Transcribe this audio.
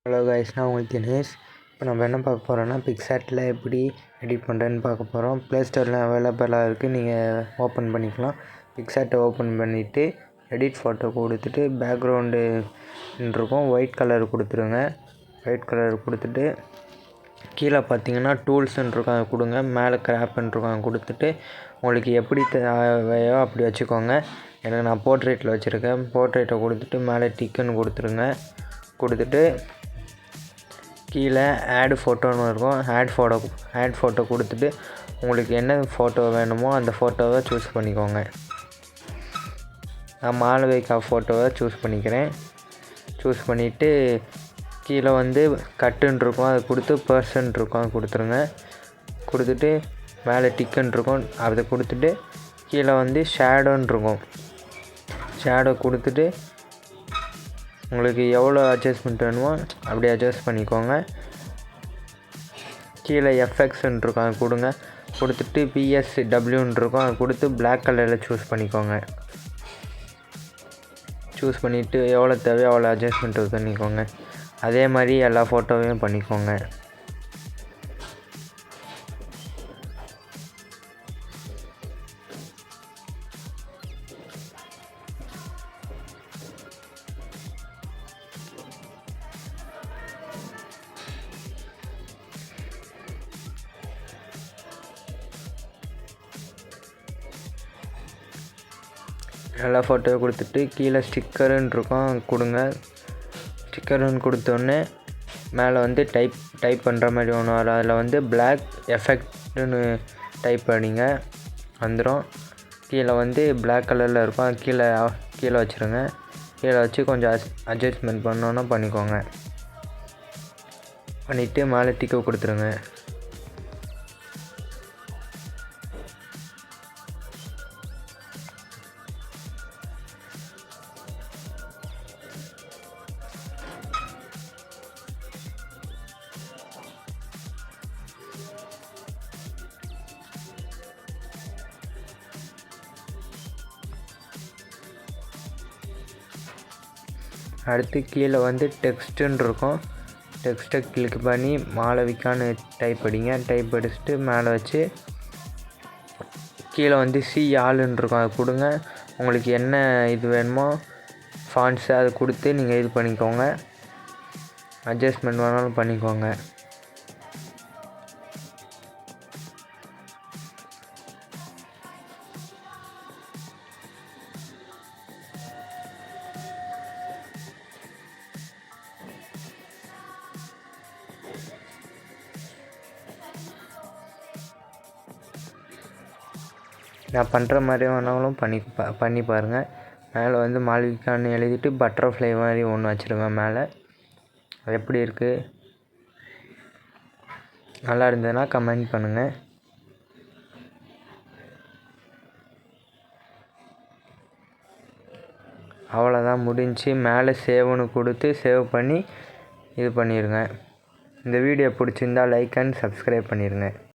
Hello guys, நான் உங்களுக்கு தினேஷ். இப்போ நம்ம என்ன பார்க்க போகிறோன்னா, பிக்சார்ட்டில் எப்படி எடிட் பண்ணுறேன்னு பார்க்க போகிறோம். ப்ளே ஸ்டோரில் அவைலபிளாக இருக்குது, நீங்கள் ஓப்பன் பண்ணிக்கலாம். பிக்சார்ட்டை ஓப்பன் பண்ணிவிட்டு எடிட் ஃபோட்டோ கொடுத்துட்டு பேக்ரவுண்டு இருக்கும் ஒயிட் கலர் கொடுத்துருங்க. ஒயிட் கலர் கொடுத்துட்டு கீழே பார்த்தீங்கன்னா டூல்ஸ்ன்னு இருக்கும், அதை கொடுங்க. மேலே கிராப்ன்னு இருக்கும், அதை கொடுத்துட்டு உங்களுக்கு எப்படி தேவையோ அப்படி வச்சுக்கோங்க. எனக்கு நான் போர்ட்ரேட்டில் வச்சுருக்கேன். போர்ட்ரேட்டை கொடுத்துட்டு மேலே டிக்குன்னு கொடுத்துருங்க. கொடுத்துட்டு கீழே ஆட் ஃபோட்டோன்னு இருக்கும், ஆட் ஃபோட்டோ கொடுத்துட்டு உங்களுக்கு என்ன ஃபோட்டோ வேணுமோ அந்த ஃபோட்டோவை சூஸ் பண்ணிக்கோங்க. நான் மாளவிகா ஃபோட்டோவை சூஸ் பண்ணிக்கிறேன். சூஸ் பண்ணிவிட்டு கீழே கட்டுன்னு இருக்கும், அதை கொடுத்து பர்சன் இருக்கும், அதை கொடுத்துருங்க. கொடுத்துட்டு மேலே டிக்குன்னு இருக்கும், அதை கொடுத்துட்டு கீழே ஷேடோன்னு இருக்கும், ஷேடோ கொடுத்துட்டு உங்களுக்கு எவ்வளோ அட்ஜஸ்ட்மெண்ட் வேணுமோ அப்படி அட்ஜஸ்ட் பண்ணிக்கோங்க. கீழே எஃப்எக்ஸ்ன்னு இருக்கும், அதை கொடுங்க. கொடுத்துட்டு பிஎஸ்டபிள்யூன்னு இருக்கும், அதை கொடுத்து பிளாக் கலரில் சூஸ் பண்ணிக்கோங்க. சூஸ் பண்ணிவிட்டு எவ்வளோ தேவையோ அவ்வளோ அட்ஜஸ்ட்மெண்ட் பண்ணிக்கோங்க. அதே மாதிரி எல்லா ஃபோட்டோவையும் பண்ணிக்கோங்க. எல்லா ஃபோட்டோவை கொடுத்துட்டு கீழே ஸ்டிக்கருன்னு இருக்கும், கொடுங்க. ஸ்டிக்கருன்னு கொடுத்தோடனே மேலே டைப் பண்ணுற மாதிரி ஒன்று வரும். அதில் பிளாக் எஃபெக்ட்னு டைப் பண்ணிங்க, வந்துடும். கீழே பிளாக் கலரில் இருக்கும், கீழே வச்சுருங்க. கீழே வச்சு கொஞ்சம் அட்ஜஸ்ட்மெண்ட் பண்ணோன்னா பண்ணிக்கோங்க. பண்ணிவிட்டு மேலே டிக்கை கொடுத்துருங்க. அடுத்து கீழே டெக்ஸ்ட்டுன்னு இருக்கும், டெக்ஸ்ட்டை கிளிக் பண்ணி மாளவிகான்னு டைப் அடிங்க. டைப் அடிச்சுட்டு மேலே வச்சு கீழே சி ஆளுன்னு இருக்கும், அதை கொடுங்க. உங்களுக்கு என்ன இது வேணுமோ ஃபாண்ட்ஸு அதை கொடுத்து நீங்கள் இது பண்ணிக்கோங்க. அட்ஜஸ்ட்மெண்ட் வேணாலும் பண்ணிக்கோங்க. நான் பண்ணுற மாதிரி வேணாலும் பண்ணி பாருங்கள். மேலே மாளவிகான்னு எழுதிட்டு பட்டர்ஃப்ளை மாதிரி ஒன்று வச்சுருங்க மேலே. அது எப்படி இருக்குது, நல்லா இருந்ததுன்னா கமெண்ட் பண்ணுங்கள். அவ்வளோதான், முடிஞ்சு. மேலே சேவ்னு கொடுத்து சேவ் பண்ணி இது பண்ணிடுங்க. இந்த வீடியோ பிடிச்சிருந்தால் லைக் அண்ட் சப்ஸ்கிரைப் பண்ணிடுங்க.